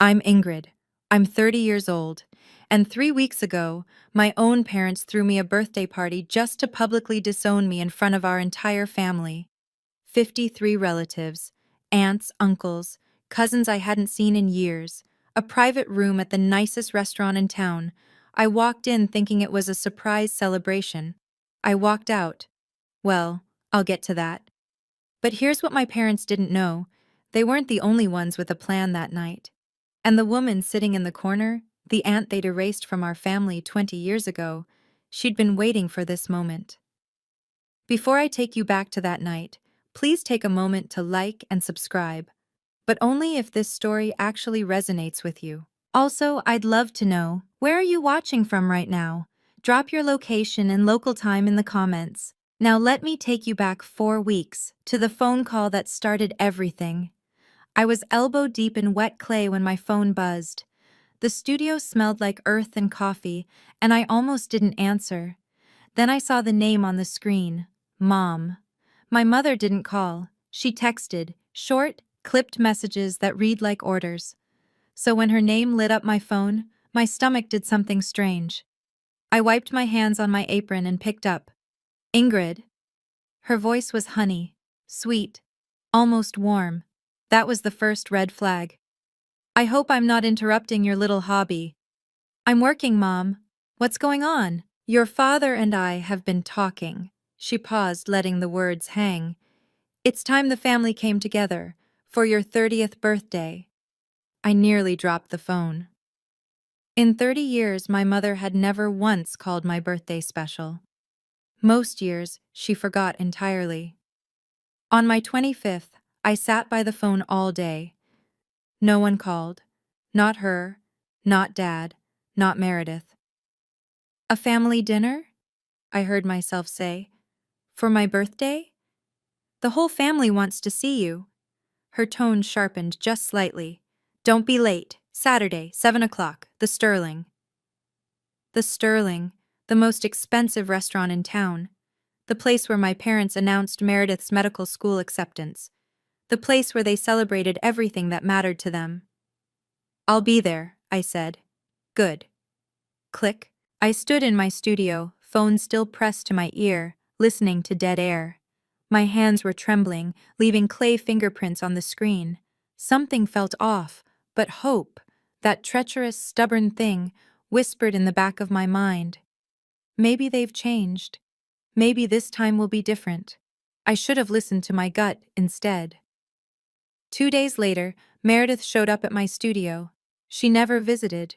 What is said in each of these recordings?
I'm Ingrid. I'm 30 years old, and 3 weeks ago, my own parents threw me a birthday party just to publicly disown me in front of our entire family. 53 relatives, aunts, uncles, cousins I hadn't seen in years, a private room at the nicest restaurant in town. I walked in thinking it was a surprise celebration. I walked out. Well, I'll get to that. But here's what my parents didn't know. They weren't the only ones with a plan that night. And the woman sitting in the corner, the aunt they'd erased from our family 20 years ago, she'd been waiting for this moment. Before I take you back to that night, please take a moment to like and subscribe, but only if this story actually resonates with you. Also, I'd love to know, where are you watching from right now? Drop your location and local time in the comments. Now let me take you back 4 weeks to the phone call that started everything. I was elbow deep in wet clay when my phone buzzed. The studio smelled like earth and coffee, and I almost didn't answer. Then I saw the name on the screen, Mom. My mother didn't call. She texted, short, clipped messages that read like orders. So when her name lit up my phone, my stomach did something strange. I wiped my hands on my apron and picked up. Ingrid. Her voice was honey, sweet, almost warm. That was the first red flag. I hope I'm not interrupting your little hobby. I'm working, Mom. What's going on? Your father and I have been talking. She paused, letting the words hang. It's time the family came together for your 30th birthday. I nearly dropped the phone. In 30 years, my mother had never once called my birthday special. Most years, she forgot entirely. On my 25th, I sat by the phone all day. No one called. Not her, not Dad, not Meredith. A family dinner? I heard myself say. For my birthday? The whole family wants to see you. Her tone sharpened just slightly. Don't be late. Saturday, 7 o'clock, the Sterling. The Sterling, the most expensive restaurant in town. The place where my parents announced Meredith's medical school acceptance. The place where they celebrated everything that mattered to them. I'll be there, I said. Good. Click. I stood in my studio, phone still pressed to my ear, listening to dead air. My hands were trembling, leaving clay fingerprints on the screen. Something felt off, but hope, that treacherous, stubborn thing, whispered in the back of my mind. Maybe they've changed. Maybe this time will be different. I should have listened to my gut instead. 2 days later, Meredith showed up at my studio. She never visited.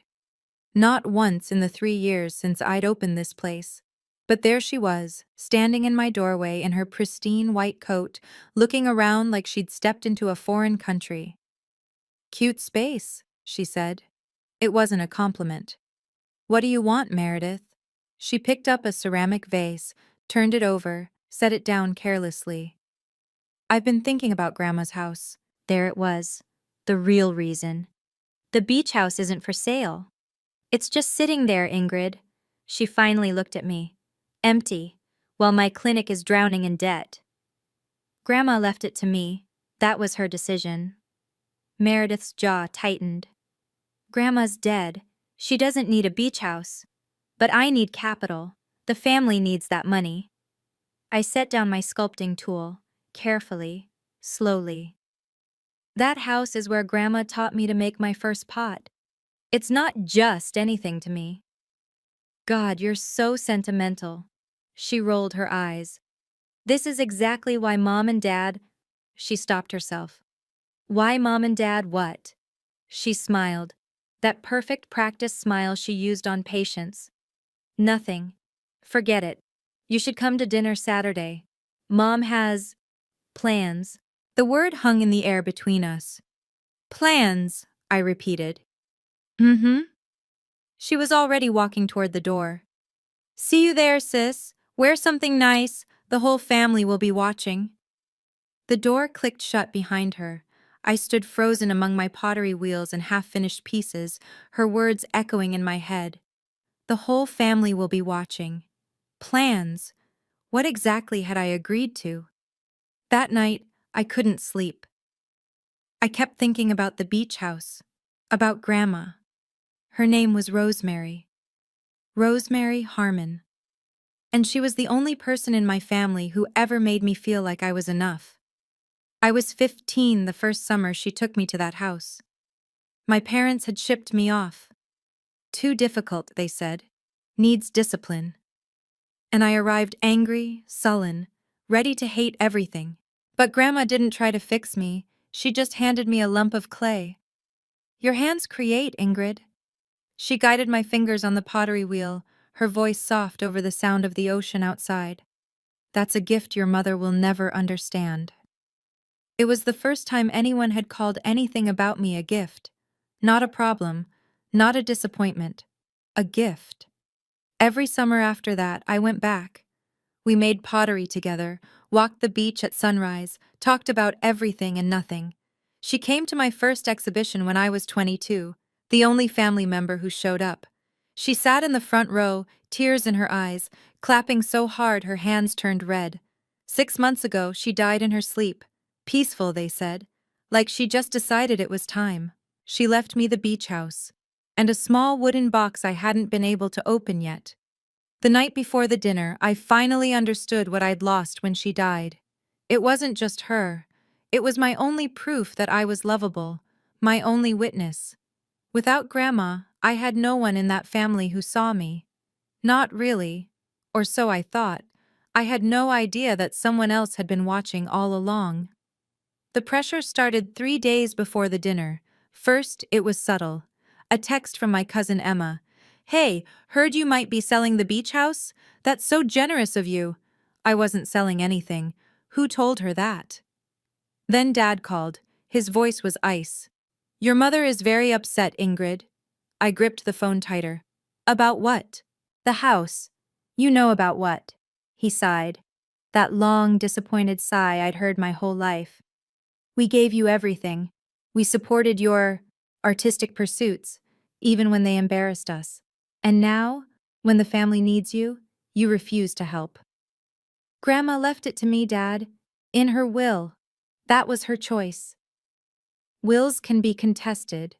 Not once in the 3 years since I'd opened this place. But there she was, standing in my doorway in her pristine white coat, looking around like she'd stepped into a foreign country. Cute space, she said. It wasn't a compliment. What do you want, Meredith? She picked up a ceramic vase, turned it over, set it down carelessly. I've been thinking about Grandma's house. There it was. The real reason. The beach house isn't for sale. It's just sitting there, Ingrid. She finally looked at me. Empty, while my clinic is drowning in debt. Grandma left it to me. That was her decision. Meredith's jaw tightened. Grandma's dead. She doesn't need a beach house. But I need capital. The family needs that money. I set down my sculpting tool, carefully, slowly. That house is where Grandma taught me to make my first pot. It's not just anything to me. God, you're so sentimental. She rolled her eyes. This is exactly why Mom and Dad... She stopped herself. Why Mom and Dad what? She smiled. That perfect practice smile she used on patients. Nothing. Forget it. You should come to dinner Saturday. Mom has... plans. The word hung in the air between us. Plans, I repeated. Mm-hmm. She was already walking toward the door. See you there, sis. Wear something nice. The whole family will be watching. The door clicked shut behind her. I stood frozen among my pottery wheels and half-finished pieces, her words echoing in my head. The whole family will be watching. Plans. What exactly had I agreed to? That night, I couldn't sleep. I kept thinking about the beach house. About Grandma. Her name was Rosemary. Rosemary Harmon. And she was the only person in my family who ever made me feel like I was enough. I was 15 the first summer she took me to that house. My parents had shipped me off. Too difficult, they said. Needs discipline. And I arrived angry, sullen, ready to hate everything. But Grandma didn't try to fix me, she just handed me a lump of clay. Your hands create, Ingrid. She guided my fingers on the pottery wheel, her voice soft over the sound of the ocean outside. That's a gift your mother will never understand. It was the first time anyone had called anything about me a gift. Not a problem, not a disappointment. A gift. Every summer after that, I went back. We made pottery together, walked the beach at sunrise, talked about everything and nothing. She came to my first exhibition when I was 22, the only family member who showed up. She sat in the front row, tears in her eyes, clapping so hard her hands turned red. 6 months ago, she died in her sleep. Peaceful, they said. Like she just decided it was time. She left me the beach house. And a small wooden box I hadn't been able to open yet. The night before the dinner, I finally understood what I'd lost when she died. It wasn't just her. It was my only proof that I was lovable, my only witness. Without Grandma, I had no one in that family who saw me. Not really, or so I thought. I had no idea that someone else had been watching all along. The pressure started 3 days before the dinner. First, it was subtle. A text from my cousin Emma. "Hey, heard you might be selling the beach house? That's so generous of you." I wasn't selling anything. Who told her that? Then Dad called. His voice was ice. "Your mother is very upset, Ingrid." I gripped the phone tighter. "About what?" "The house. You know about what." He sighed. That long, disappointed sigh I'd heard my whole life. "We gave you everything. We supported your artistic pursuits, even when they embarrassed us. And now, when the family needs you, you refuse to help." "Grandma left it to me, Dad. In her will. That was her choice." "Wills can be contested."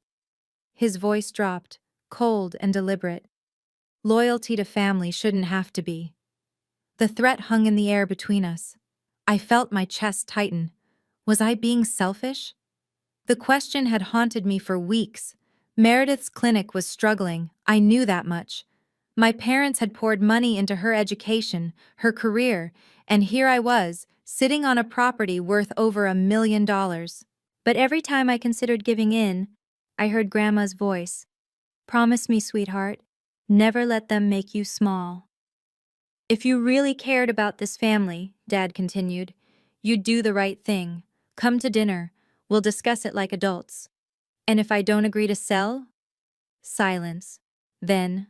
His voice dropped, cold and deliberate. "Loyalty to family shouldn't have to be." The threat hung in the air between us. I felt my chest tighten. Was I being selfish? The question had haunted me for weeks. Meredith's clinic was struggling, I knew that much. My parents had poured money into her education, her career, and here I was, sitting on a property worth over $1 million. But every time I considered giving in, I heard Grandma's voice. "Promise me, sweetheart, never let them make you small." "If you really cared about this family," Dad continued, "you'd do the right thing. Come to dinner. We'll discuss it like adults. And if I don't agree to sell?" Silence. Then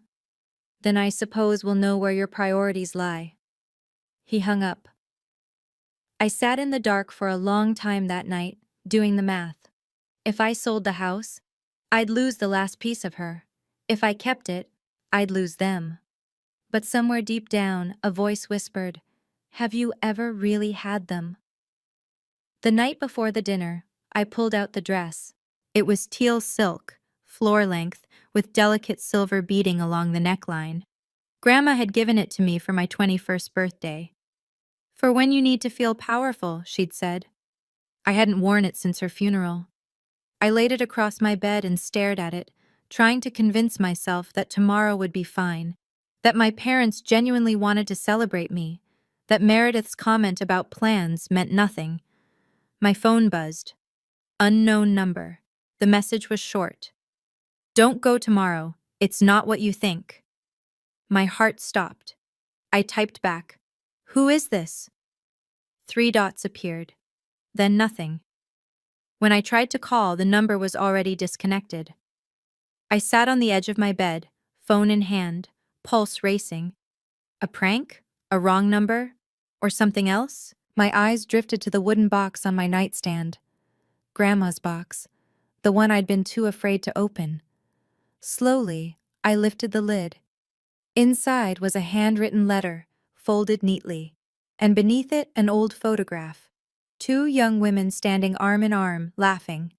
I suppose we'll know where your priorities lie." He hung up. I sat in the dark for a long time that night, doing the math. If I sold the house, I'd lose the last piece of her. If I kept it, I'd lose them. But somewhere deep down, a voice whispered, "Have you ever really had them?" The night before the dinner, I pulled out the dress. It was teal silk, floor length, with delicate silver beading along the neckline. Grandma had given it to me for my 21st birthday. "For when you need to feel powerful," she'd said. I hadn't worn it since her funeral. I laid it across my bed and stared at it, trying to convince myself that tomorrow would be fine, that my parents genuinely wanted to celebrate me, that Meredith's comment about plans meant nothing. My phone buzzed. Unknown number. The message was short. "Don't go tomorrow. It's not what you think." My heart stopped. I typed back, "Who is this?" 3 dots appeared. Then nothing. When I tried to call, the number was already disconnected. I sat on the edge of my bed, phone in hand, pulse racing. A prank? A wrong number? Or something else? My eyes drifted to the wooden box on my nightstand. Grandma's box. The one I'd been too afraid to open. Slowly, I lifted the lid. Inside was a handwritten letter, folded neatly, and beneath it an old photograph. 2 young women standing arm in arm, laughing.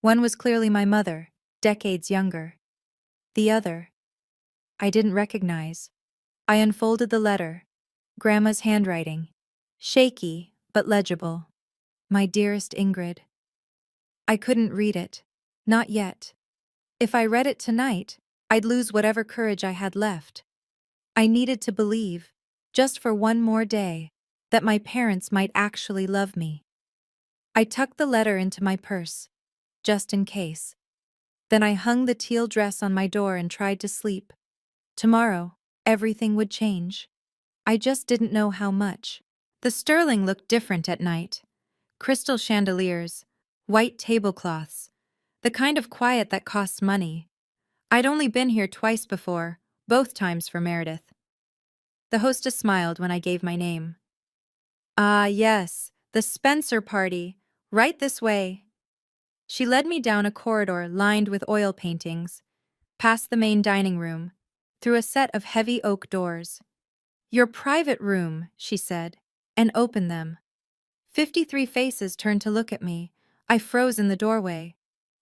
One was clearly my mother, decades younger. The other, I didn't recognize. I unfolded the letter. Grandma's handwriting. Shaky, but legible. My dearest Ingrid. I couldn't read it. Not yet. If I read it tonight, I'd lose whatever courage I had left. I needed to believe, just for one more day, that my parents might actually love me. I tucked the letter into my purse, just in case. Then I hung the teal dress on my door and tried to sleep. Tomorrow, everything would change. I just didn't know how much. The Sterling looked different at night. Crystal chandeliers, white tablecloths, the kind of quiet that costs money. I'd only been here twice before, both times for Meredith. The hostess smiled when I gave my name. Ah, yes, the Spencer party. Right this way. She led me down a corridor lined with oil paintings, past the main dining room, through a set of heavy oak doors. Your private room, she said, and opened them. 53 faces turned to look at me. I froze in the doorway.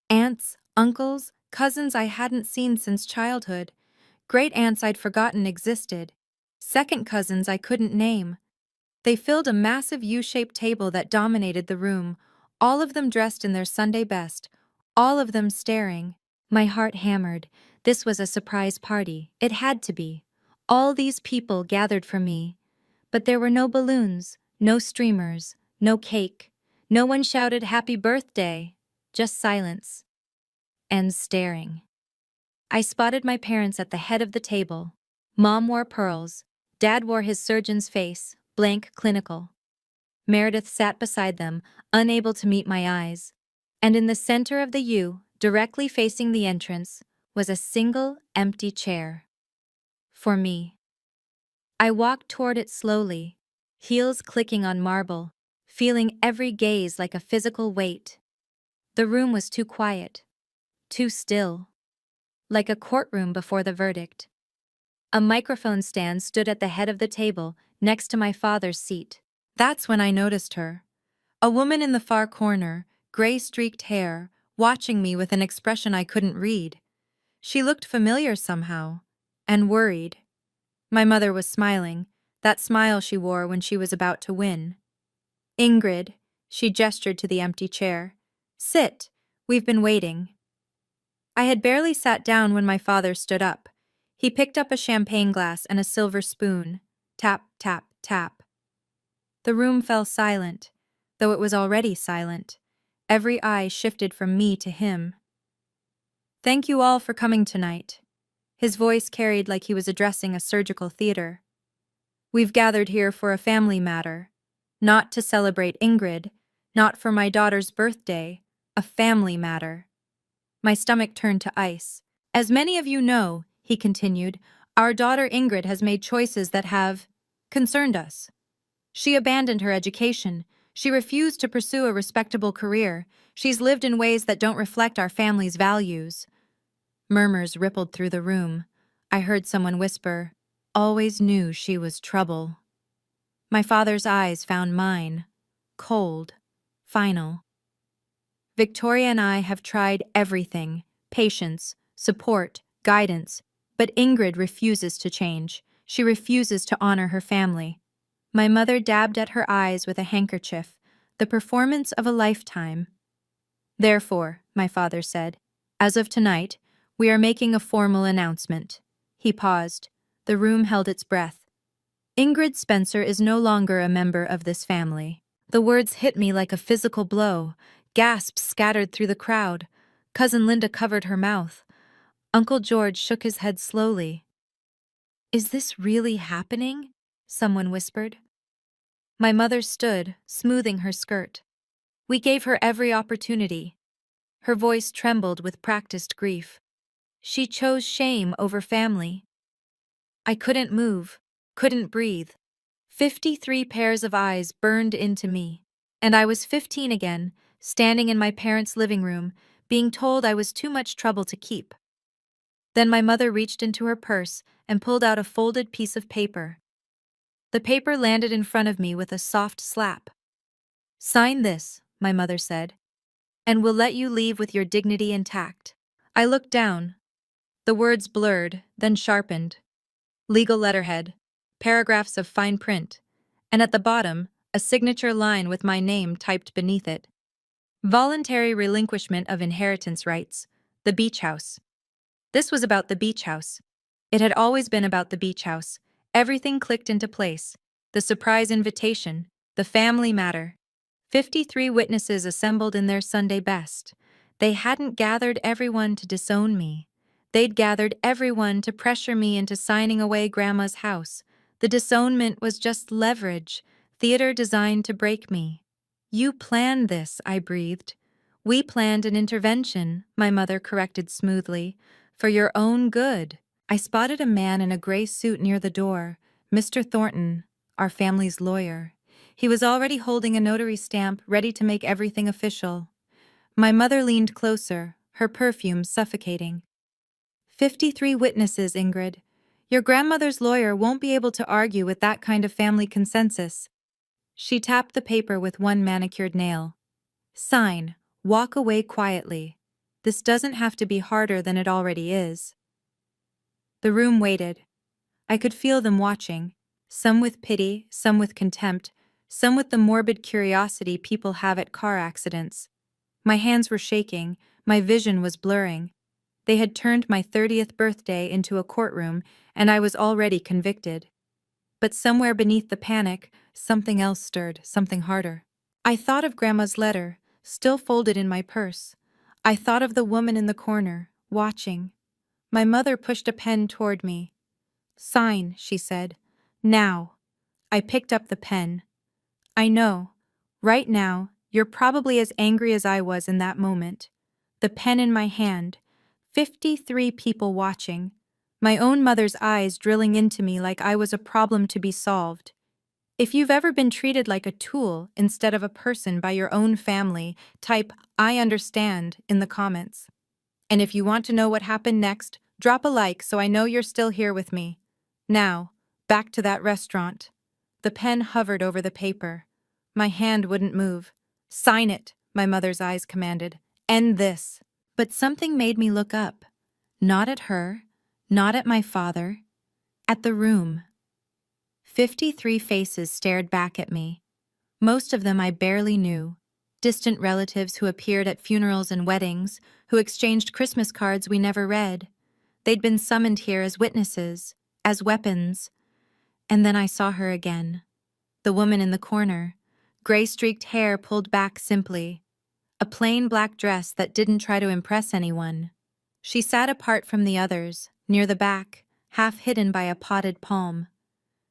Aunts, uncles, cousins I hadn't seen since childhood. Great-aunts I'd forgotten existed. Second cousins I couldn't name. They filled a massive U-shaped table that dominated the room, all of them dressed in their Sunday best, all of them staring. My heart hammered. This was a surprise party. It had to be. All these people gathered for me. But there were no balloons, no streamers, no cake. No one shouted happy birthday. Just silence. And staring. I spotted my parents at the head of the table. Mom wore pearls. Dad wore his surgeon's face, blank, clinical. Meredith sat beside them, unable to meet my eyes. And in the center of the U, directly facing the entrance, was a single, empty chair. For me. I walked toward it slowly, heels clicking on marble, feeling every gaze like a physical weight. The room was too quiet, too still, like a courtroom before the verdict. A microphone stand stood at the head of the table, next to my father's seat. That's when I noticed her. A woman in the far corner, gray-streaked hair, watching me with an expression I couldn't read. She looked familiar somehow, and worried. My mother was smiling, that smile she wore when she was about to win. Ingrid, she gestured to the empty chair. Sit, we've been waiting. I had barely sat down when my father stood up. He picked up a champagne glass and a silver spoon. Tap, tap, tap. The room fell silent, though it was already silent. Every eye shifted from me to him. Thank you all for coming tonight. His voice carried like he was addressing a surgical theater. We've gathered here for a family matter. Not to celebrate Ingrid, not for my daughter's birthday, a family matter. My stomach turned to ice. As many of you know, he continued, our daughter Ingrid has made choices that have concerned us. She abandoned her education. She refused to pursue a respectable career. She's lived in ways that don't reflect our family's values. Murmurs rippled through the room. I heard someone whisper, always knew she was trouble. My father's eyes found mine, cold, final. Victoria and I have tried everything, patience, support, guidance, but Ingrid refuses to change. She refuses to honor her family. My mother dabbed at her eyes with a handkerchief, the performance of a lifetime. Therefore, my father said, as of tonight, we are making a formal announcement. He paused. The room held its breath. Ingrid Spencer is no longer a member of this family. The words hit me like a physical blow. Gasps scattered through the crowd. Cousin Linda covered her mouth. Uncle George shook his head slowly. Is this really happening? Someone whispered. My mother stood, smoothing her skirt. We gave her every opportunity. Her voice trembled with practiced grief. She chose shame over family. I couldn't move, couldn't breathe. 53 pairs of eyes burned into me. And I was 15 again, standing in my parents' living room, being told I was too much trouble to keep. Then my mother reached into her purse and pulled out a folded piece of paper. The paper landed in front of me with a soft slap. Sign this, my mother said, and we'll let you leave with your dignity intact. I looked down. The words blurred, then sharpened. Legal letterhead, paragraphs of fine print, and at the bottom, a signature line with my name typed beneath it. Voluntary relinquishment of inheritance rights, the beach house. This was about the beach house. It had always been about the beach house. Everything clicked into place. The surprise invitation, the family matter. 53 witnesses assembled in their Sunday best. They hadn't gathered everyone to disown me. They'd gathered everyone to pressure me into signing away Grandma's house. The disownment was just leverage, theater designed to break me. You planned this, I breathed. We planned an intervention, my mother corrected smoothly, for your own good. I spotted a man in a gray suit near the door, Mr. Thornton, our family's lawyer. He was already holding a notary stamp, ready to make everything official. My mother leaned closer, her perfume suffocating. 53 witnesses, Ingrid. Your grandmother's lawyer won't be able to argue with that kind of family consensus. She tapped the paper with one manicured nail. Sign. Walk away quietly. This doesn't have to be harder than it already is. The room waited. I could feel them watching, some with pity, some with contempt, some with the morbid curiosity people have at car accidents. My hands were shaking, my vision was blurring. They had turned my 30th birthday into a courtroom, and I was already convicted. But somewhere beneath the panic, something else stirred, something harder. I thought of Grandma's letter, still folded in my purse. I thought of the woman in the corner, watching. My mother pushed a pen toward me. Sign, she said. Now. I picked up the pen. I know. Right now, you're probably as angry as I was in that moment. The pen in my hand. 53 people watching. My own mother's eyes drilling into me like I was a problem to be solved. If you've ever been treated like a tool instead of a person by your own family, type "I understand" in the comments. And if you want to know what happened next, drop a like so I know you're still here with me. Now, back to that restaurant. The pen hovered over the paper. My hand wouldn't move. Sign it, my mother's eyes commanded. End this. But something made me look up. Not at her, not at my father, at the room. 53 faces stared back at me. Most of them I barely knew. Distant relatives who appeared at funerals and weddings, who exchanged Christmas cards we never read. They'd been summoned here as witnesses, as weapons. And then I saw her again. The woman in the corner, gray-streaked hair pulled back simply. A plain black dress that didn't try to impress anyone. She sat apart from the others, near the back, half hidden by a potted palm.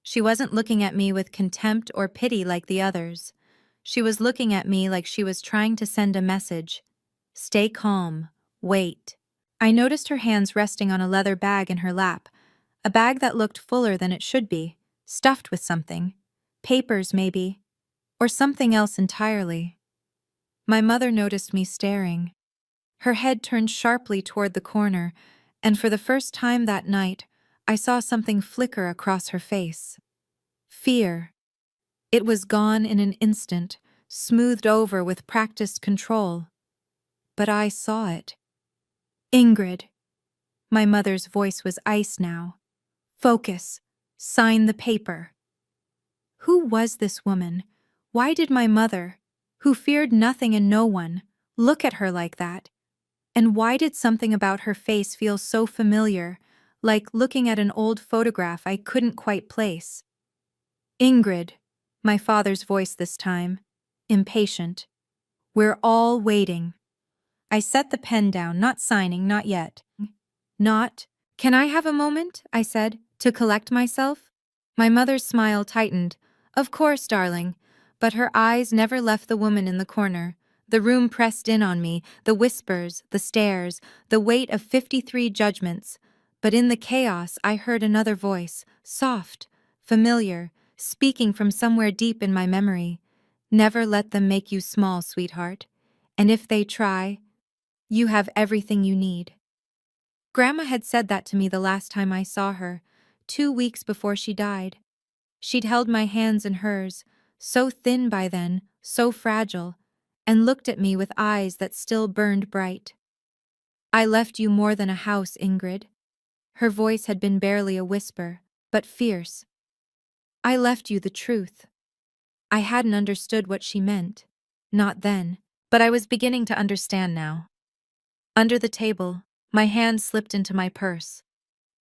She wasn't looking at me with contempt or pity like the others. She was looking at me like she was trying to send a message. Stay calm. Wait. I noticed her hands resting on a leather bag in her lap, a bag that looked fuller than it should be, stuffed with something. Papers, maybe. Or something else entirely. My mother noticed me staring. Her head turned sharply toward the corner, and for the first time that night, I saw something flicker across her face. Fear. It was gone in an instant, smoothed over with practiced control. But I saw it. Ingrid. My mother's voice was ice now. Focus. Sign the paper. Who was this woman? Why did my mother, who feared nothing and no one, look at her like that? And why did something about her face feel so familiar, like looking at an old photograph I couldn't quite place? Ingrid, my father's voice this time, impatient. We're all waiting. I set the pen down, not signing, not yet. Not. Can I have a moment, I said, to collect myself? My mother's smile tightened. Of course, darling. But her eyes never left the woman in the corner. The room pressed in on me, the whispers, the stares, the weight of 53 judgments. But in the chaos, I heard another voice, soft, familiar, speaking from somewhere deep in my memory. Never let them make you small, sweetheart. And if they try, you have everything you need. Grandma had said that to me the last time I saw her, 2 weeks before she died. She'd held my hands in hers, so thin by then, so fragile, and looked at me with eyes that still burned bright. I left you more than a house, Ingrid. Her voice had been barely a whisper, but fierce. I left you the truth. I hadn't understood what she meant. Not then, but I was beginning to understand now. Under the table, my hand slipped into my purse.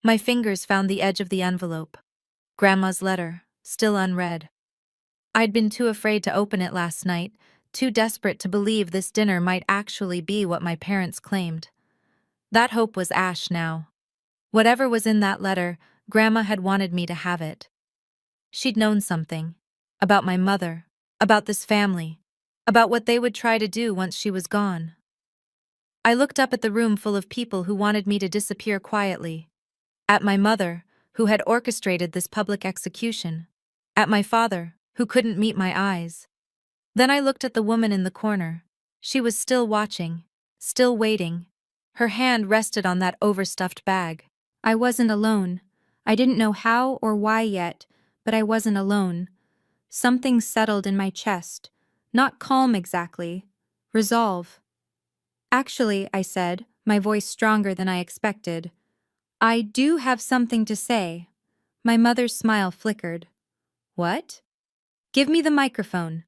My fingers found the edge of the envelope. Grandma's letter, still unread. I'd been too afraid to open it last night, too desperate to believe this dinner might actually be what my parents claimed. That hope was ash now. Whatever was in that letter, Grandma had wanted me to have it. She'd known something. About my mother. About this family. About what they would try to do once she was gone. I looked up at the room full of people who wanted me to disappear quietly. At my mother, who had orchestrated this public execution. At my father, who couldn't meet my eyes. Then I looked at the woman in the corner. She was still watching, still waiting. Her hand rested on that overstuffed bag. I wasn't alone. I didn't know how or why yet, but I wasn't alone. Something settled in my chest. Not calm exactly. Resolve. Actually, I said, my voice stronger than I expected. I do have something to say. My mother's smile flickered. What? Give me the microphone.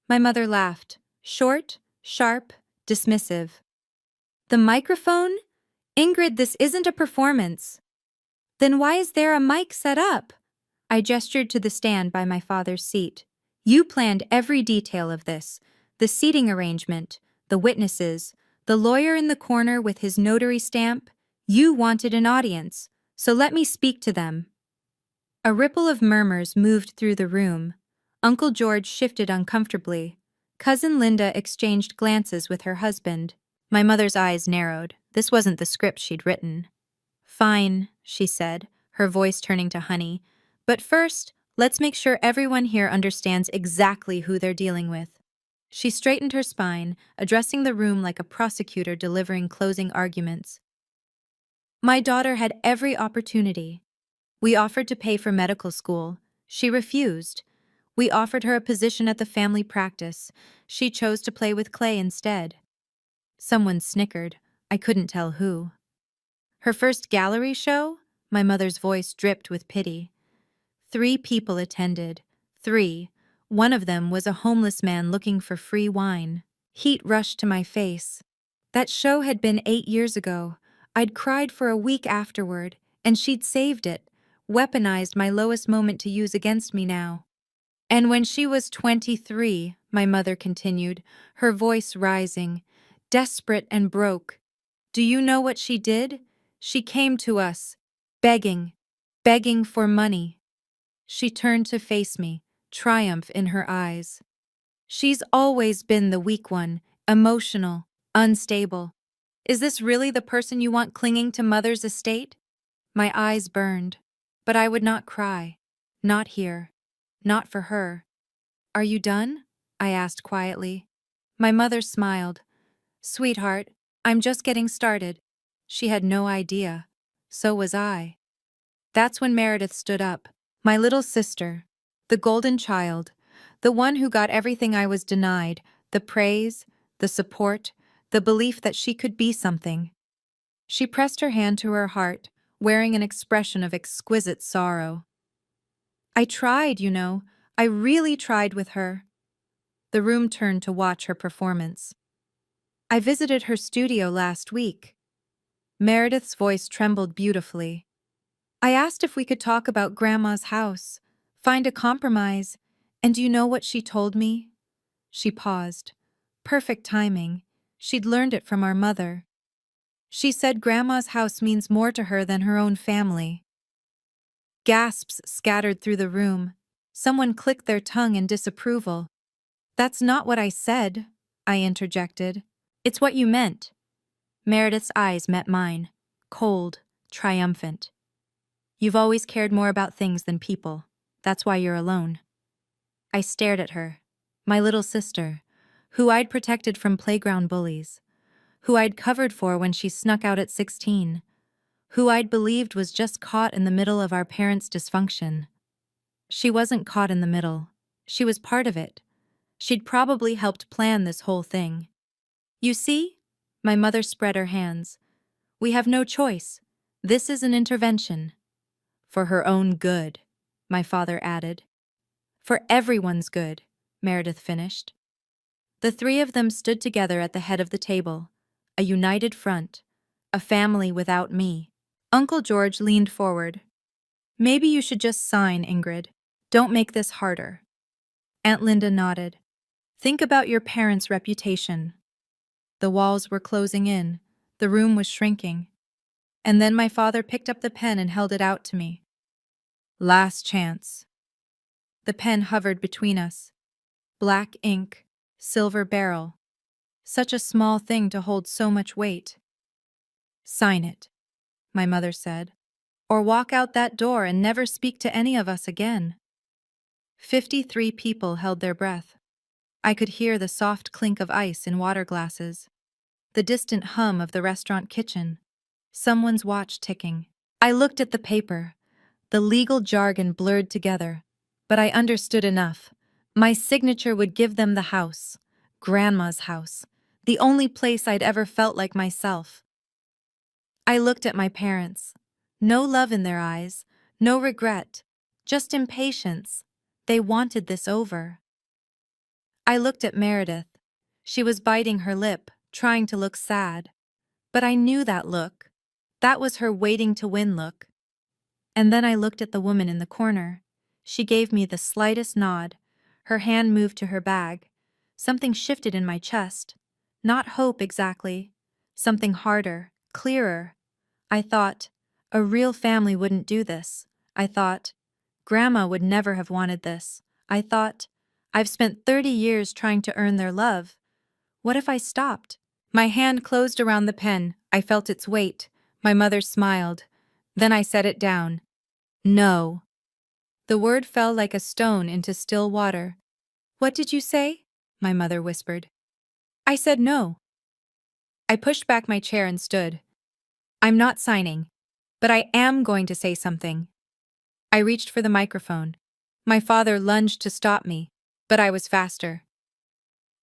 My mother laughed. Short, sharp, dismissive. The microphone? Ingrid, this isn't a performance. Then why is there a mic set up? I gestured to the stand by my father's seat. You planned every detail of this. The seating arrangement, the witnesses, the lawyer in the corner with his notary stamp. You wanted an audience, so let me speak to them. A ripple of murmurs moved through the room. Uncle George shifted uncomfortably. Cousin Linda exchanged glances with her husband. My mother's eyes narrowed. This wasn't the script she'd written. Fine, she said, her voice turning to Honey. But first, let's make sure everyone here understands exactly who they're dealing with. She straightened her spine, addressing the room like a prosecutor delivering closing arguments. My daughter had every opportunity. We offered to pay for medical school. She refused. We offered her a position at the family practice. She chose to play with clay instead. Someone snickered. I couldn't tell who. Her first gallery show? My mother's voice dripped with pity. 3 people attended. 3. One of them was a homeless man looking for free wine. Heat rushed to my face. That show had been 8 years ago. I'd cried for a week afterward, and she'd saved it, weaponized my lowest moment to use against me now. And when she was 23, my mother continued, her voice rising, desperate and broke. Do you know what she did? She came to us, begging for money. She turned to face me, triumph in her eyes. She's always been the weak one, emotional, unstable. Is this really the person you want clinging to mother's estate? My eyes burned, but I would not cry. Not here. Not for her. Are you done? I asked quietly. My mother smiled. Sweetheart, I'm just getting started. She had no idea. So was I. That's when Meredith stood up. My little sister. The golden child. The one who got everything I was denied. The praise, the support, the belief that she could be something. She pressed her hand to her heart, wearing an expression of exquisite sorrow. I tried, you know. I really tried with her. The room turned to watch her performance. I visited her studio last week. Meredith's voice trembled beautifully. I asked if we could talk about Grandma's house, find a compromise, and do you know what she told me? She paused. Perfect timing. She'd learned it from our mother. She said Grandma's house means more to her than her own family. Gasps scattered through the room. Someone clicked their tongue in disapproval. That's not what I said, I interjected. It's what you meant. Meredith's eyes met mine, cold, triumphant. You've always cared more about things than people. That's why you're alone. I stared at her, my little sister, who I'd protected from playground bullies, who I'd covered for when she snuck out at 16, who I'd believed was just caught in the middle of our parents' dysfunction. She wasn't caught in the middle. She was part of it. She'd probably helped plan this whole thing. You see? My mother spread her hands. We have no choice. This is an intervention. For her own good, my father added. For everyone's good, Meredith finished. The three of them stood together at the head of the table, a united front, a family without me. Uncle George leaned forward. Maybe you should just sign, Ingrid. Don't make this harder. Aunt Linda nodded. Think about your parents' reputation. The walls were closing in. The room was shrinking. And then my father picked up the pen and held it out to me. Last chance. The pen hovered between us. Black ink, silver barrel. Such a small thing to hold so much weight. Sign it, my mother said, or walk out that door and never speak to any of us again. 53 people held their breath. I could hear the soft clink of ice in water glasses, the distant hum of the restaurant kitchen, someone's watch ticking. I looked at the paper, the legal jargon blurred together, but I understood enough. My signature would give them the house, Grandma's house, the only place I'd ever felt like myself. I looked at my parents. No love in their eyes, no regret, just impatience. They wanted this over. I looked at Meredith. She was biting her lip, trying to look sad. But I knew that look. That was her waiting to win look. And then I looked at the woman in the corner. She gave me the slightest nod. Her hand moved to her bag. Something shifted in my chest. Not hope exactly. Something harder, clearer. I thought, a real family wouldn't do this. I thought, Grandma would never have wanted this. I thought, I've spent 30 years trying to earn their love. What if I stopped? My hand closed around the pen. I felt its weight. My mother smiled. Then I set it down. No. The word fell like a stone into still water. What did you say? My mother whispered. I said no. I pushed back my chair and stood. I'm not signing, but I am going to say something. I reached for the microphone. My father lunged to stop me, but I was faster.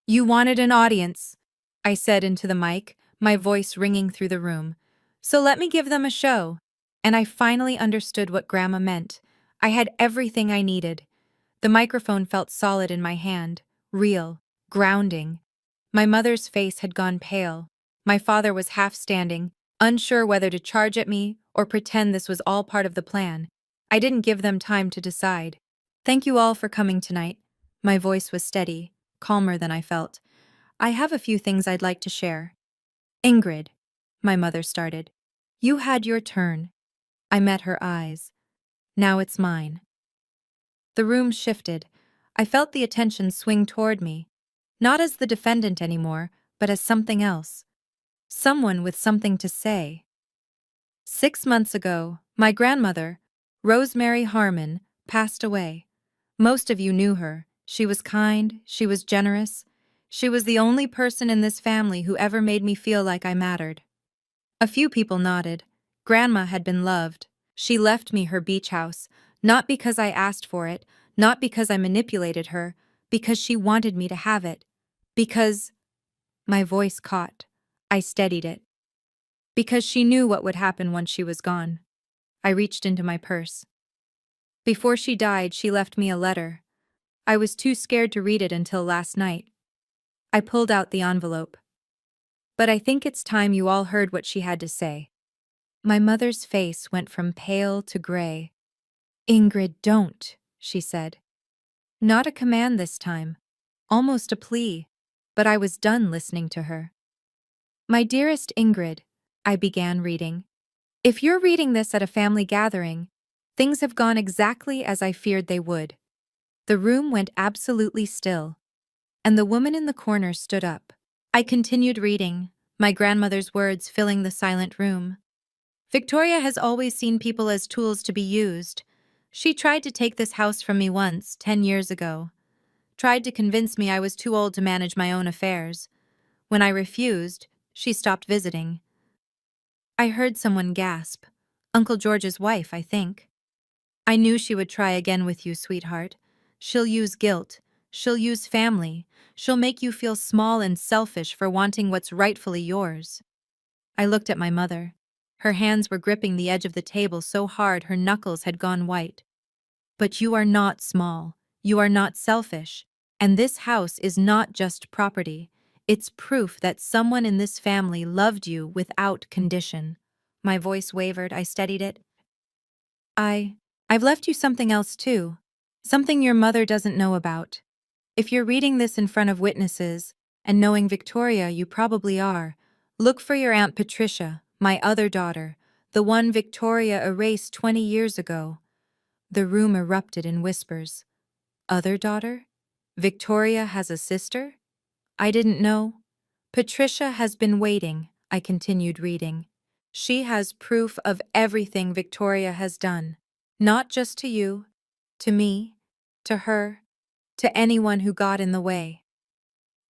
You wanted an audience, I said into the mic, my voice ringing through the room. So let me give them a show. And I finally understood what Grandma meant. I had everything I needed. The microphone felt solid in my hand, real, grounding. My mother's face had gone pale. My father was half standing, unsure whether to charge at me or pretend this was all part of the plan. I didn't give them time to decide. Thank you all for coming tonight. My voice was steady, calmer than I felt. I have a few things I'd like to share. Ingrid, my mother started. You had your turn. I met her eyes. Now it's mine. The room shifted. I felt the attention swing toward me. Not as the defendant anymore, but as something else. Someone with something to say. 6 months ago, my grandmother, Rosemary Harmon, passed away. Most of you knew her. She was kind, she was generous. She was the only person in this family who ever made me feel like I mattered. A few people nodded. Grandma had been loved. She left me her beach house, not because I asked for it, not because I manipulated her, because she wanted me to have it. Because... My voice caught. I steadied it. Because she knew what would happen once she was gone. I reached into my purse. Before she died, she left me a letter. I was too scared to read it until last night. I pulled out the envelope. But I think it's time you all heard what she had to say. My mother's face went from pale to gray. Ingrid, don't, she said. Not a command this time. Almost a plea. But I was done listening to her. My dearest Ingrid, I began reading. If you're reading this at a family gathering, things have gone exactly as I feared they would. The room went absolutely still, and the woman in the corner stood up. I continued reading, my grandmother's words filling the silent room. Victoria has always seen people as tools to be used. She tried to take this house from me once, 10 years ago. Tried to convince me I was too old to manage my own affairs. When I refused, she stopped visiting. I heard someone gasp. Uncle George's wife, I think. I knew she would try again with you, sweetheart. She'll use guilt. She'll use family. She'll make you feel small and selfish for wanting what's rightfully yours. I looked at my mother. Her hands were gripping the edge of the table so hard her knuckles had gone white. But you are not small. You are not selfish. And this house is not just property. It's proof that someone in this family loved you without condition. My voice wavered. I steadied it. I've left you something else too. Something your mother doesn't know about. If you're reading this in front of witnesses, and knowing Victoria you probably are, look for your Aunt Patricia, my other daughter, the one Victoria erased 20 years ago. The room erupted in whispers. Other daughter? Victoria has a sister? I didn't know. Patricia has been waiting, I continued reading. She has proof of everything Victoria has done. Not just to you, to me, to her, to anyone who got in the way.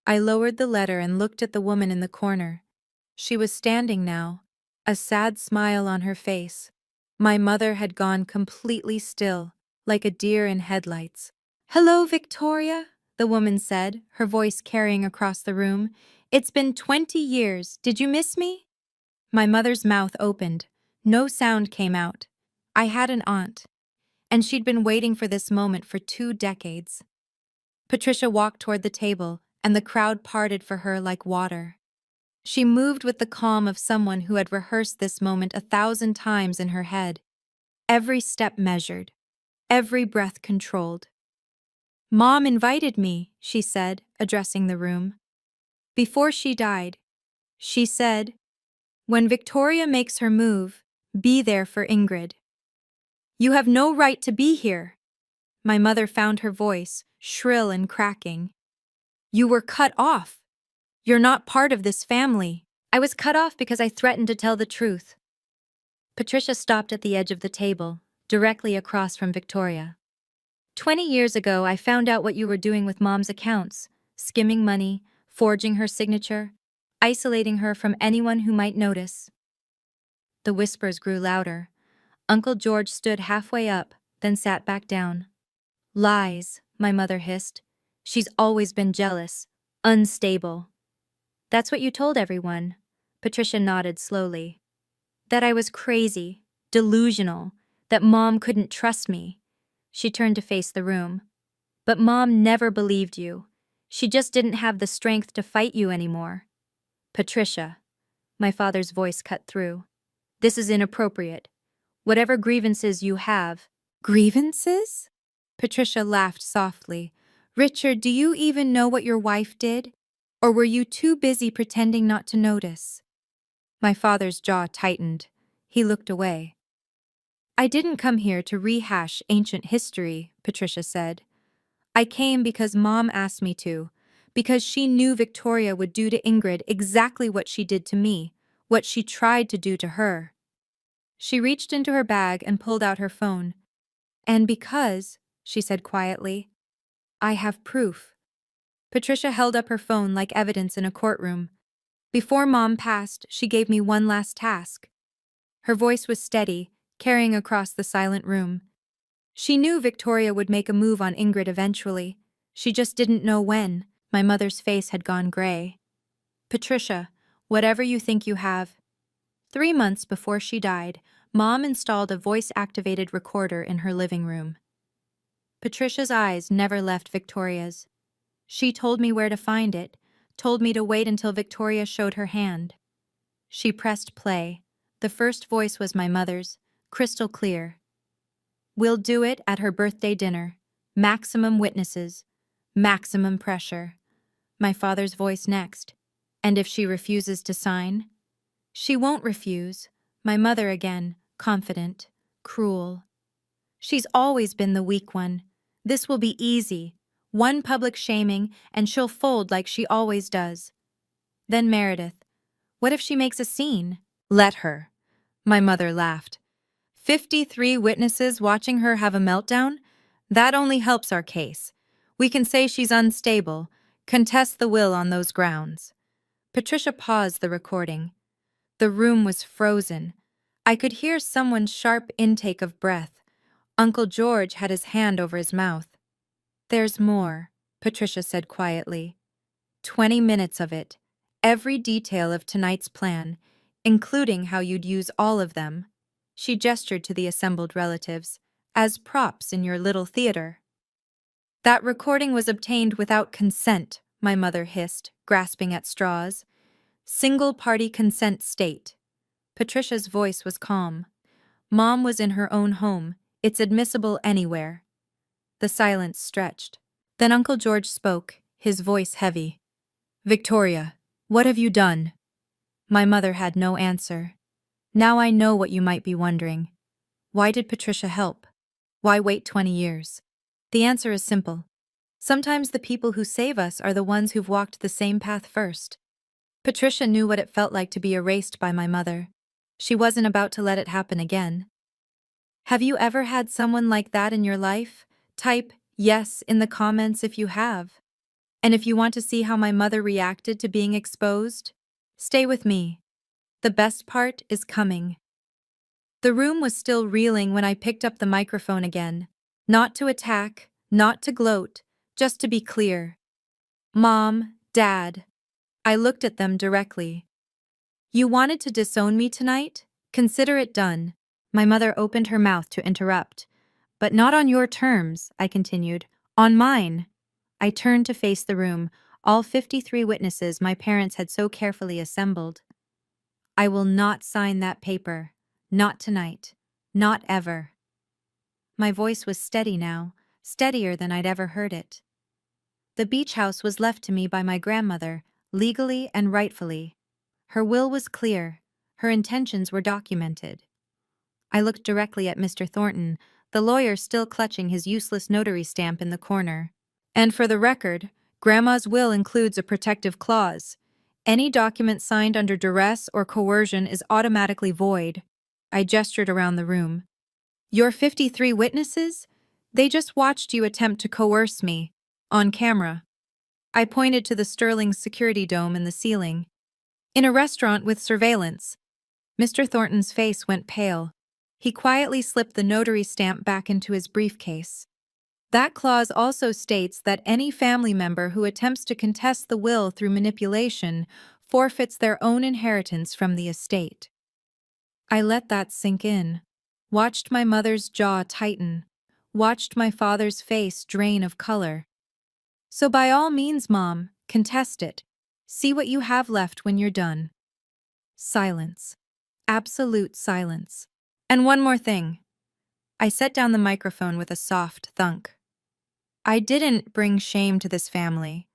I lowered the letter and looked at the woman in the corner. She was standing now, a sad smile on her face. My mother had gone completely still, like a deer in headlights. "Hello, Victoria," the woman said, her voice carrying across the room. "It's been 20 years. Did you miss me?" My mother's mouth opened. No sound came out. I had an aunt, and she'd been waiting for this moment for 2 decades. Patricia walked toward the table, and the crowd parted for her like water. She moved with the calm of someone who had rehearsed this moment 1,000 times in her head. Every step measured, every breath controlled. "Mom invited me," she said, addressing the room. "Before she died, she said, 'When Victoria makes her move, be there for Ingrid.' You have no right to be here." My mother found her voice, shrill and cracking. "You were cut off. You're not part of this family." "I was cut off because I threatened to tell the truth." Patricia stopped at the edge of the table, directly across from Victoria. 20 years ago, I found out what you were doing with Mom's accounts, skimming money, forging her signature, isolating her from anyone who might notice." The whispers grew louder. Uncle George stood halfway up, then sat back down. "Lies," my mother hissed. "She's always been jealous, unstable." "That's what you told everyone." Patricia nodded slowly. "That I was crazy, delusional, that Mom couldn't trust me." She turned to face the room. "But Mom never believed you. She just didn't have the strength to fight you anymore." "Patricia," my father's voice cut through, "this is inappropriate. Whatever grievances you have—" "Grievances?" Patricia laughed softly. "Richard, do you even know what your wife did? Or were you too busy pretending not to notice?" My father's jaw tightened. He looked away. "I didn't come here to rehash ancient history," Patricia said. "I came because Mom asked me to, because she knew Victoria would do to Ingrid exactly what she did to me, what she tried to do to her." She reached into her bag and pulled out her phone. "And because," she said quietly, "I have proof." Patricia held up her phone like evidence in a courtroom. "Before Mom passed, she gave me one last task." Her voice was steady, carrying across the silent room. "She knew Victoria would make a move on Ingrid eventually. She just didn't know when." My mother's face had gone gray. "Patricia, whatever you think you have." 3 months before she died, Mom installed a voice-activated recorder in her living room. Patricia's eyes never left Victoria's. She told me where to find it, told me to wait until Victoria showed her hand. She pressed play. The first voice was my mother's, crystal clear. "We'll do it at her birthday dinner. Maximum witnesses. Maximum pressure." My father's voice next. "And if she refuses to sign?" "She won't refuse." My mother again, confident, cruel. "She's always been the weak one. This will be easy. One public shaming, and she'll fold like she always does." Then Meredith. "What if she makes a scene?" "Let her." My mother laughed. 53 witnesses watching her have a meltdown? That only helps our case. We can say she's unstable, contest the will on those grounds. Patricia paused the recording. The room was frozen. I could hear someone's sharp intake of breath. Uncle George had his hand over his mouth. "There's more," Patricia said quietly. 20 minutes of it. Every detail of tonight's plan. including how you'd use all of them. She gestured to the assembled relatives, as props in your little theater. That recording was obtained without consent, my mother hissed, grasping at straws. Single-party consent state. Patricia's voice was calm. Mom was in her own home. It's admissible anywhere. The silence stretched. Then Uncle George spoke, his voice heavy. Victoria, what have you done? My mother had no answer. Now I know what you might be wondering. Why did Patricia help? Why wait 20 years? The answer is simple. Sometimes the people who save us are the ones who've walked the same path first. Patricia knew what it felt like to be erased by my mother. She wasn't about to let it happen again. Have you ever had someone like that in your life? Type yes in the comments if you have. And if you want to see how my mother reacted to being exposed, stay with me. The best part is coming. The room was still reeling when I picked up the microphone again. Not to attack, not to gloat, just to be clear. Mom, Dad. I looked at them directly. You wanted to disown me tonight? Consider it done. My mother opened her mouth to interrupt. But not on your terms, I continued. On mine. I turned to face the room, all 53 witnesses my parents had so carefully assembled. I will not sign that paper. Not tonight. Not ever. My voice was steady now, steadier than I'd ever heard it. The beach house was left to me by my grandmother, legally and rightfully. Her will was clear. Her intentions were documented. I looked directly at Mr. Thornton, the lawyer still clutching his useless notary stamp in the corner. And for the record, Grandma's will includes a protective clause. Any document signed under duress or coercion is automatically void. I gestured around the room. Your 53 witnesses? They just watched you attempt to coerce me. On camera. I pointed to the Sterling security dome in the ceiling. In a restaurant with surveillance. Mr. Thornton's face went pale. He quietly slipped the notary stamp back into his briefcase. That clause also states that any family member who attempts to contest the will through manipulation forfeits their own inheritance from the estate. I let that sink in, watched my mother's jaw tighten, watched my father's face drain of color. So by all means, Mom, contest it. See what you have left when you're done. Silence. Absolute silence. And one more thing. I set down the microphone with a soft thunk. I didn't bring shame to this family.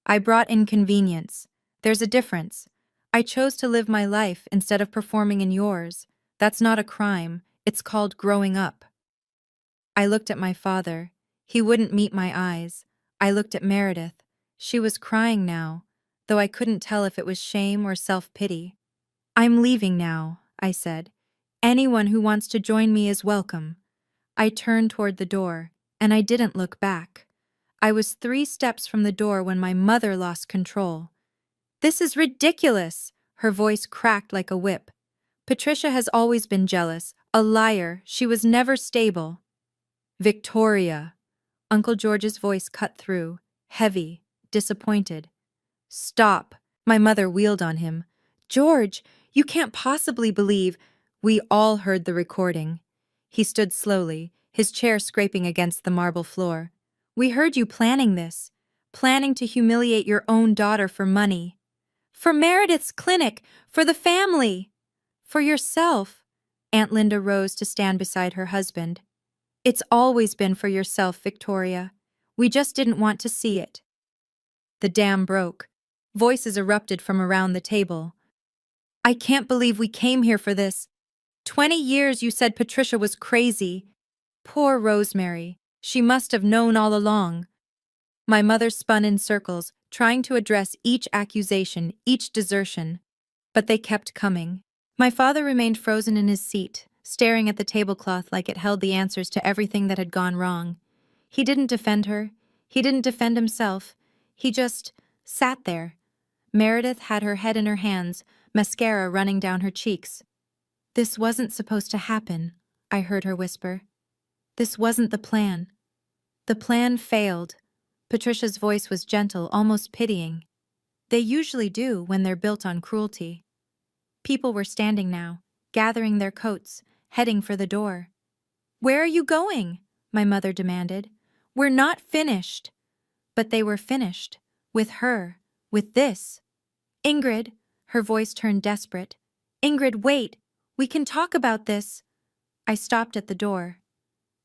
I brought inconvenience. There's a difference. I chose to live my life instead of performing in yours. That's not a crime. It's called growing up. I looked at my father. He wouldn't meet my eyes. I looked at Meredith. She was crying now, though I couldn't tell if it was shame or self-pity. I'm leaving now, I said. Anyone who wants to join me is welcome. I turned toward the door, and I didn't look back. I was 3 steps from the door when my mother lost control. This is ridiculous! Her voice cracked like a whip. Patricia has always been jealous, a liar. She was never stable. Victoria. Uncle George's voice cut through, heavy, disappointed. Stop. My mother wheeled on him. George, you can't possibly believe. We all heard the recording. He stood slowly, his chair scraping against the marble floor. We heard you planning this, planning to humiliate your own daughter for money. For Meredith's clinic, for the family. For yourself. Aunt Linda rose to stand beside her husband. It's always been for yourself, Victoria. We just didn't want to see it. The dam broke. Voices erupted from around the table. I can't believe we came here for this. 20 years you said Patricia was crazy. Poor Rosemary. She must have known all along. My mother spun in circles, trying to address each accusation, each desertion. But they kept coming. My father remained frozen in his seat, staring at the tablecloth like it held the answers to everything that had gone wrong. He didn't defend her. He didn't defend himself. He just sat there. Meredith had her head in her hands, mascara running down her cheeks. This wasn't supposed to happen, I heard her whisper. This wasn't the plan. The plan failed. Patricia's voice was gentle, almost pitying. They usually do when they're built on cruelty. People were standing now, gathering their coats, heading for the door. "Where are you going?" my mother demanded. "We're not finished." But they were finished. With her. With this. "Ingrid," her voice turned desperate. "Ingrid, wait. We can talk about this." I stopped at the door.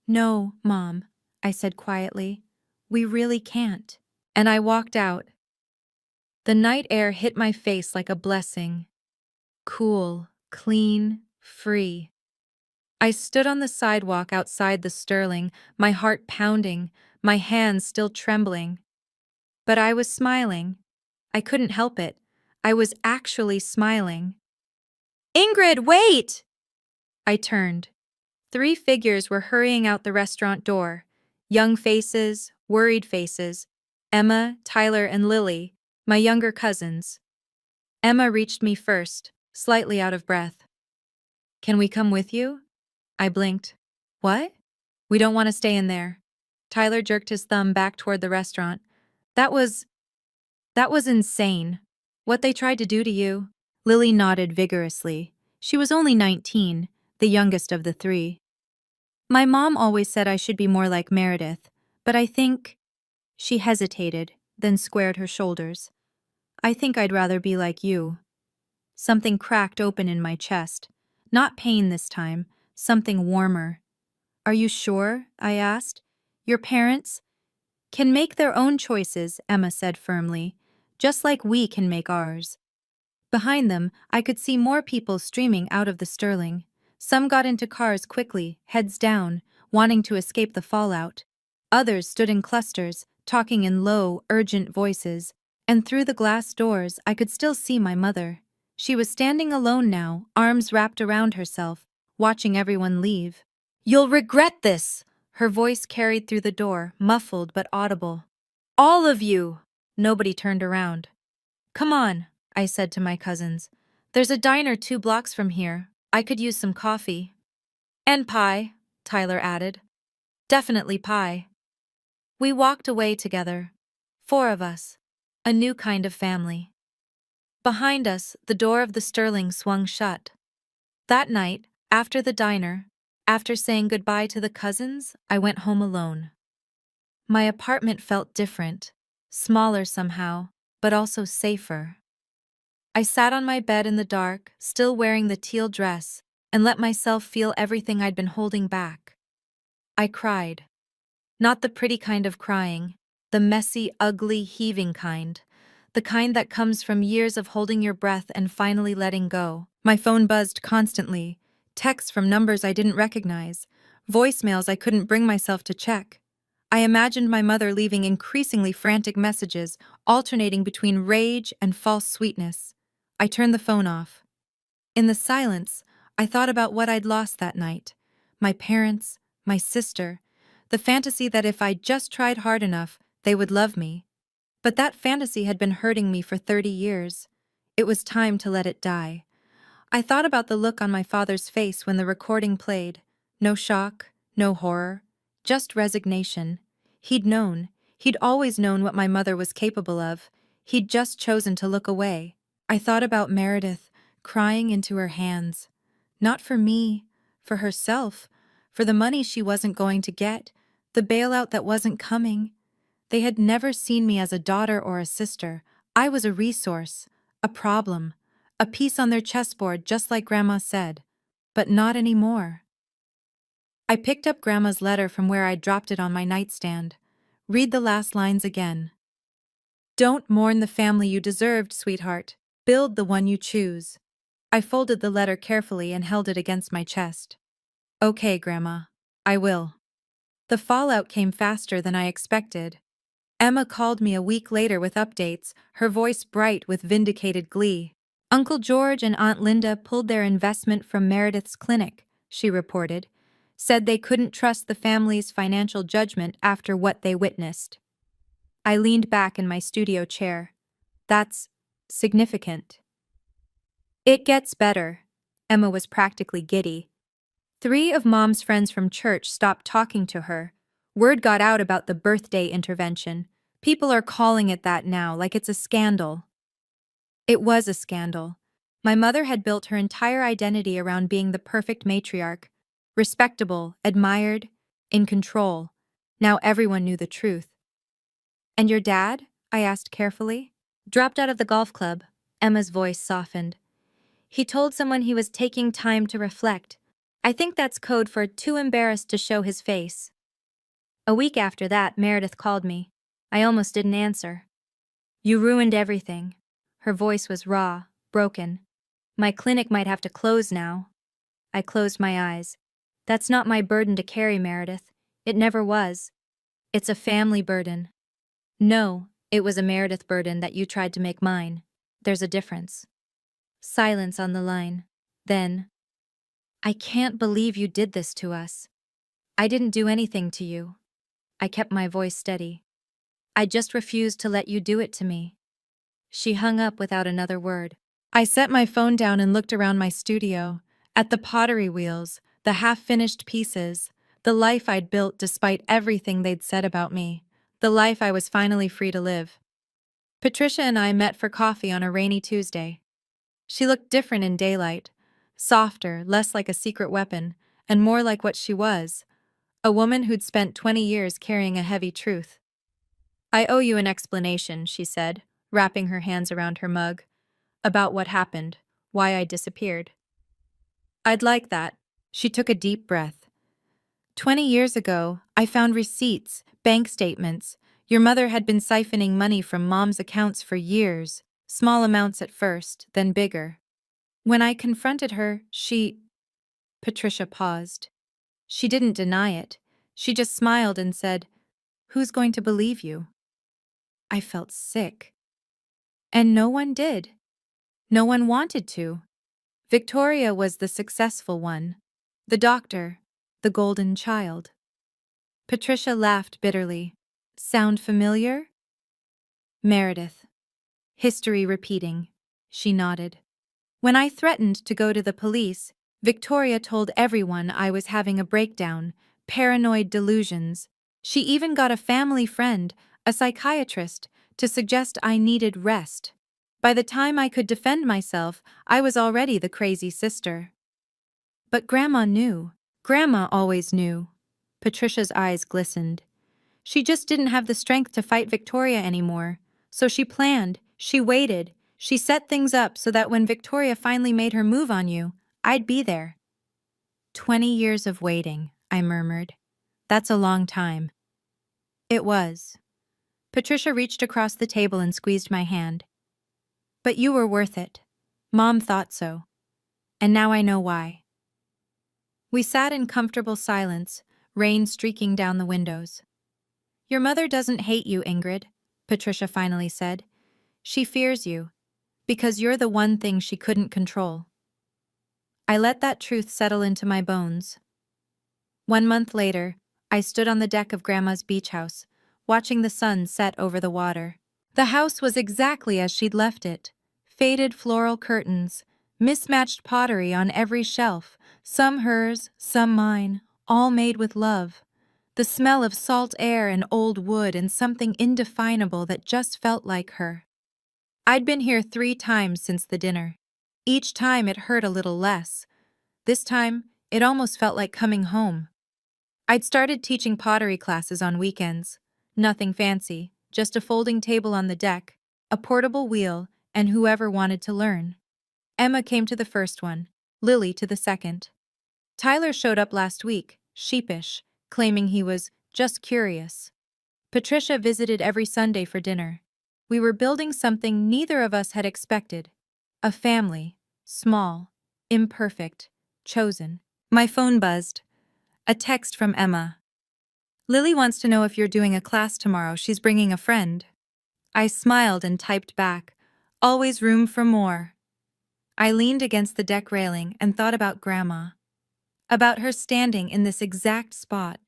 "No, Mom," I said quietly. "We really can't." And I walked out. The night air hit my face like a blessing. Cool, clean, free. I stood on the sidewalk outside the Sterling, my heart pounding, my hands still trembling. But I was smiling. I couldn't help it. I was actually smiling. "Ingrid, wait!" I turned. 3 figures were hurrying out the restaurant door. Young faces, worried faces. Emma, Tyler, and Lily, my younger cousins. Emma reached me first, slightly out of breath. "Can we come with you?" I blinked. "What?" "We don't want to stay in there." Tyler jerked his thumb back toward the restaurant. That was insane. What they tried to do to you." Lily nodded vigorously. She was only 19, the youngest of the 3. "My mom always said I should be more like Meredith, but I think—" She hesitated, then squared her shoulders. "I think I'd rather be like you." Something cracked open in my chest. Not pain this time, something warmer. "Are you sure?" I asked. "Your parents—" "Can make their own choices," Emma said firmly, "just like we can make ours." Behind them, I could see more people streaming out of the Sterling. Some got into cars quickly, heads down, wanting to escape the fallout. Others stood in clusters, talking in low, urgent voices. And through the glass doors, I could still see my mother. She was standing alone now, arms wrapped around herself, watching everyone leave. "You'll regret this!" Her voice carried through the door, muffled but audible. "All of you!" Nobody turned around. "Come on," I said to my cousins. "There's a diner 2 blocks from here. I could use some coffee." "And pie," Tyler added. "Definitely pie." We walked away together. 4 of us. A new kind of family. Behind us, the door of the Sterling swung shut. That night, after the diner, after saying goodbye to the cousins, I went home alone. My apartment felt different, smaller somehow, but also safer. I sat on my bed in the dark, still wearing the teal dress, and let myself feel everything I'd been holding back. I cried. Not the pretty kind of crying, the messy, ugly, heaving kind. The kind that comes from years of holding your breath and finally letting go. My phone buzzed constantly, texts from numbers I didn't recognize, voicemails I couldn't bring myself to check. I imagined my mother leaving increasingly frantic messages, alternating between rage and false sweetness. I turned the phone off. In the silence, I thought about what I'd lost that night. My parents, my sister, the fantasy that if I just tried hard enough, they would love me. But that fantasy had been hurting me for 30 years. It was time to let it die. I thought about the look on my father's face when the recording played. No shock, no horror, just resignation. He'd known. He'd always known what my mother was capable of. He'd just chosen to look away. I thought about Meredith, crying into her hands. Not for me, for herself, for the money she wasn't going to get, the bailout that wasn't coming. They had never seen me as a daughter or a sister. I was a resource, a problem, a piece on their chessboard just like Grandma said. But not anymore. I picked up Grandma's letter from where I'd dropped it on my nightstand. Read the last lines again. "Don't mourn the family you deserved, sweetheart. Build the one you choose." I folded the letter carefully and held it against my chest. "Okay, Grandma. I will." The fallout came faster than I expected. Emma called me a week later with updates, her voice bright with vindicated glee. "Uncle George and Aunt Linda pulled their investment from Meredith's clinic," she reported. "Said they couldn't trust the family's financial judgment after what they witnessed." I leaned back in my studio chair. "That's significant." "It gets better." Emma was practically giddy. 3 of Mom's friends from church stopped talking to her. Word got out about the birthday intervention. People are calling it that now, like it's a scandal. It was a scandal. My mother had built her entire identity around being the perfect matriarch, respectable, admired, in control. Now everyone knew the truth. And your dad? I asked carefully. Dropped out of the golf club. Emma's voice softened. He told someone he was taking time to reflect. I think that's code for too embarrassed to show his face. A week after that, Meredith called me. I almost didn't answer. You ruined everything. Her voice was raw, broken. My clinic might have to close now. I closed my eyes. That's not my burden to carry, Meredith. It never was. It's a family burden. No, it was a Meredith burden that you tried to make mine. There's a difference. Silence on the line. Then, I can't believe you did this to us. I didn't do anything to you. I kept my voice steady. I just refused to let you do it to me. She hung up without another word. I set my phone down and looked around my studio, at the pottery wheels, the half-finished pieces, the life I'd built despite everything they'd said about me, the life I was finally free to live. Patricia and I met for coffee on a rainy Tuesday. She looked different in daylight, softer, less like a secret weapon, and more like what she was, a woman who'd spent 20 years carrying a heavy truth. I owe you an explanation, she said, wrapping her hands around her mug, about what happened, why I disappeared. I'd like that. She took a deep breath. 20 years ago, I found receipts, bank statements. Your mother had been siphoning money from Mom's accounts for years, small amounts at first, then bigger. When I confronted her, Patricia paused. She didn't deny it. She just smiled and said, "Who's going to believe you?" I felt sick. And no one did. No one wanted to. Victoria was the successful one, the doctor, the golden child. Patricia laughed bitterly. Sound familiar? Meredith. History repeating. She nodded. When I threatened to go to the police, Victoria told everyone I was having a breakdown, paranoid delusions. She even got a family friend, a psychiatrist, to suggest I needed rest. By the time I could defend myself, I was already the crazy sister. But Grandma knew. Grandma always knew. Patricia's eyes glistened. She just didn't have the strength to fight Victoria anymore. So she planned, she waited, she set things up so that when Victoria finally made her move on you, I'd be there. 20 years of waiting, I murmured. That's a long time. It was. Patricia reached across the table and squeezed my hand. But you were worth it. Mom thought so. And now I know why. We sat in comfortable silence, rain streaking down the windows. Your mother doesn't hate you, Ingrid, Patricia finally said. She fears you, because you're the one thing she couldn't control. I let that truth settle into my bones. 1 month later, I stood on the deck of Grandma's beach house, watching the sun set over the water. The house was exactly as she'd left it. Faded floral curtains, mismatched pottery on every shelf, some hers, some mine, all made with love. The smell of salt air and old wood and something indefinable that just felt like her. I'd been here 3 times since the dinner. Each time it hurt a little less. This time, it almost felt like coming home. I'd started teaching pottery classes on weekends. Nothing fancy, just a folding table on the deck, a portable wheel, and whoever wanted to learn. Emma came to the first one, Lily to the second. Tyler showed up last week, sheepish, claiming he was just curious. Patricia visited every Sunday for dinner. We were building something neither of us had expected. A family, small, imperfect, chosen. My phone buzzed. A text from Emma. Lily wants to know if you're doing a class tomorrow. She's bringing a friend. I smiled and typed back. Always room for more. I leaned against the deck railing and thought about Grandma. About her standing in this exact spot,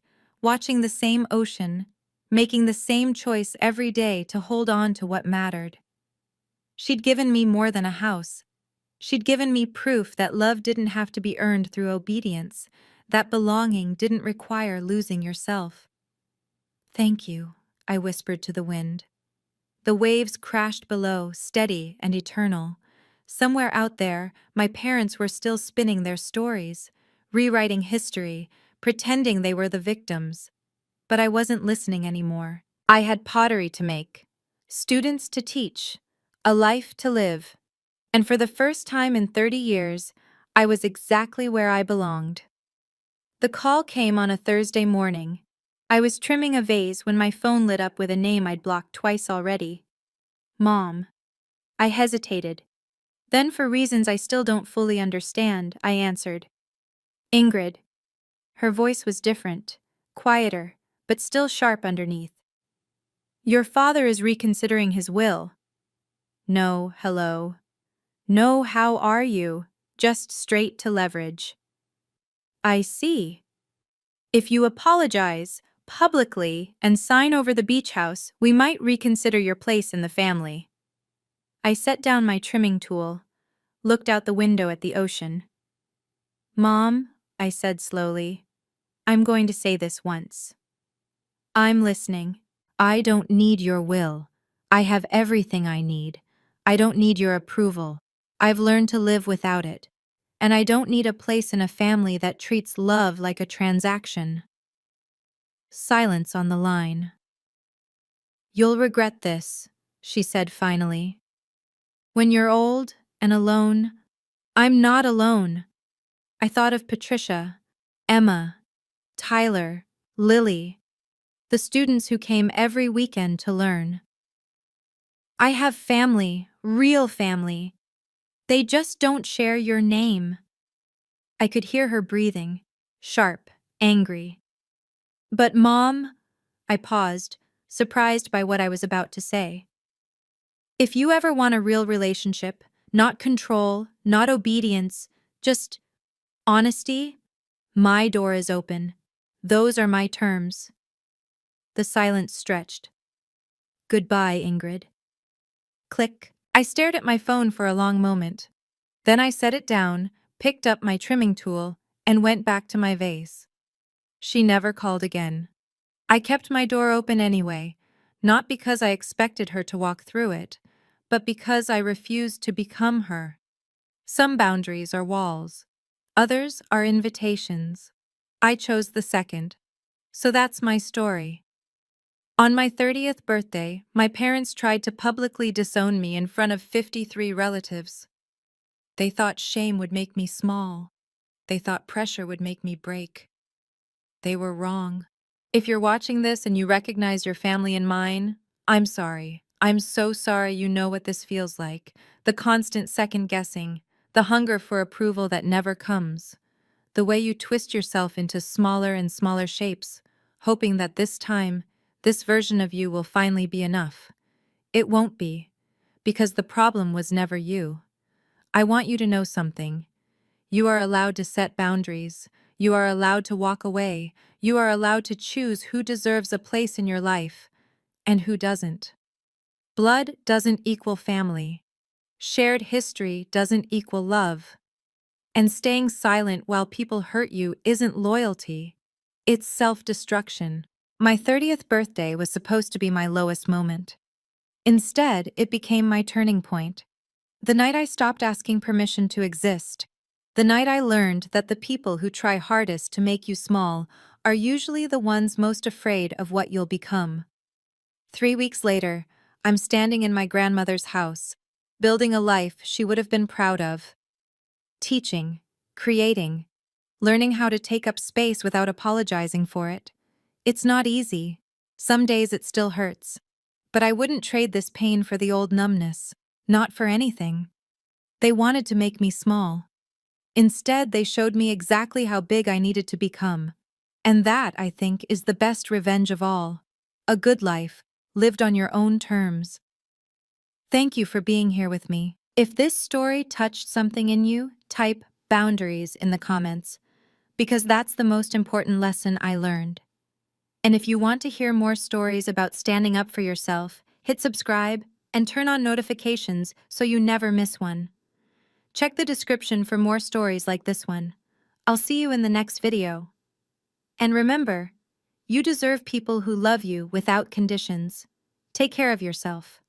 watching the same ocean, making the same choice every day to hold on to what mattered. She'd given me more than a house. She'd given me proof that love didn't have to be earned through obedience, that belonging didn't require losing yourself. Thank you, I whispered to the wind. The waves crashed below, steady and eternal. Somewhere out there, my parents were still spinning their stories, rewriting history, pretending they were the victims. But I wasn't listening anymore. I had pottery to make, students to teach, a life to live. And for the first time in 30 years, I was exactly where I belonged. The call came on a Thursday morning. I was trimming a vase when my phone lit up with a name I'd blocked twice already. Mom. I hesitated. Then, for reasons I still don't fully understand, I answered. Ingrid. Her voice was different, quieter, but still sharp underneath. Your father is reconsidering his will. No, hello. No, how are you? Just straight to leverage. I see. If you apologize publicly and sign over the beach house, we might reconsider your place in the family. I set down my trimming tool, looked out the window at the ocean. Mom, I said slowly, I'm going to say this once. I'm listening. I don't need your will. I have everything I need. I don't need your approval. I've learned to live without it. And I don't need a place in a family that treats love like a transaction. Silence on the line. You'll regret this, she said finally. When you're old and alone, I'm not alone. I thought of Patricia, Emma, Tyler, Lily, the students who came every weekend to learn. I have family, real family. They just don't share your name. I could hear her breathing, sharp, angry. But Mom, I paused, surprised by what I was about to say. If you ever want a real relationship, not control, not obedience, just honesty, my door is open. Those are my terms. The silence stretched. Goodbye, Ingrid. Click. I stared at my phone for a long moment. Then I set it down, picked up my trimming tool, and went back to my vase. She never called again. I kept my door open anyway, not because I expected her to walk through it, but because I refused to become her. Some boundaries are walls. Others are invitations. I chose the second. So that's my story. On my 30th birthday, my parents tried to publicly disown me in front of 53 relatives. They thought shame would make me small. They thought pressure would make me break. They were wrong. If you're watching this and you recognize your family in mine, I'm sorry. I'm so sorry you know what this feels like. The constant second-guessing, the hunger for approval that never comes, the way you twist yourself into smaller and smaller shapes, hoping that this time, this version of you will finally be enough. It won't be, because the problem was never you. I want you to know something. You are allowed to set boundaries. You are allowed to walk away. You are allowed to choose who deserves a place in your life and who doesn't. Blood doesn't equal family. Shared history doesn't equal love. And staying silent while people hurt you isn't loyalty. It's self-destruction. My 30th birthday was supposed to be my lowest moment. Instead, it became my turning point. The night I stopped asking permission to exist. The night I learned that the people who try hardest to make you small are usually the ones most afraid of what you'll become. 3 weeks later, I'm standing in my grandmother's house, building a life she would have been proud of. Teaching, creating, learning how to take up space without apologizing for it. It's not easy. Some days it still hurts. But I wouldn't trade this pain for the old numbness. Not for anything. They wanted to make me small. Instead, they showed me exactly how big I needed to become. And that, I think, is the best revenge of all. A good life, lived on your own terms. Thank you for being here with me. If this story touched something in you, type boundaries in the comments, because that's the most important lesson I learned. And if you want to hear more stories about standing up for yourself, hit subscribe and turn on notifications so you never miss one. Check the description for more stories like this one. I'll see you in the next video. And remember, you deserve people who love you without conditions. Take care of yourself.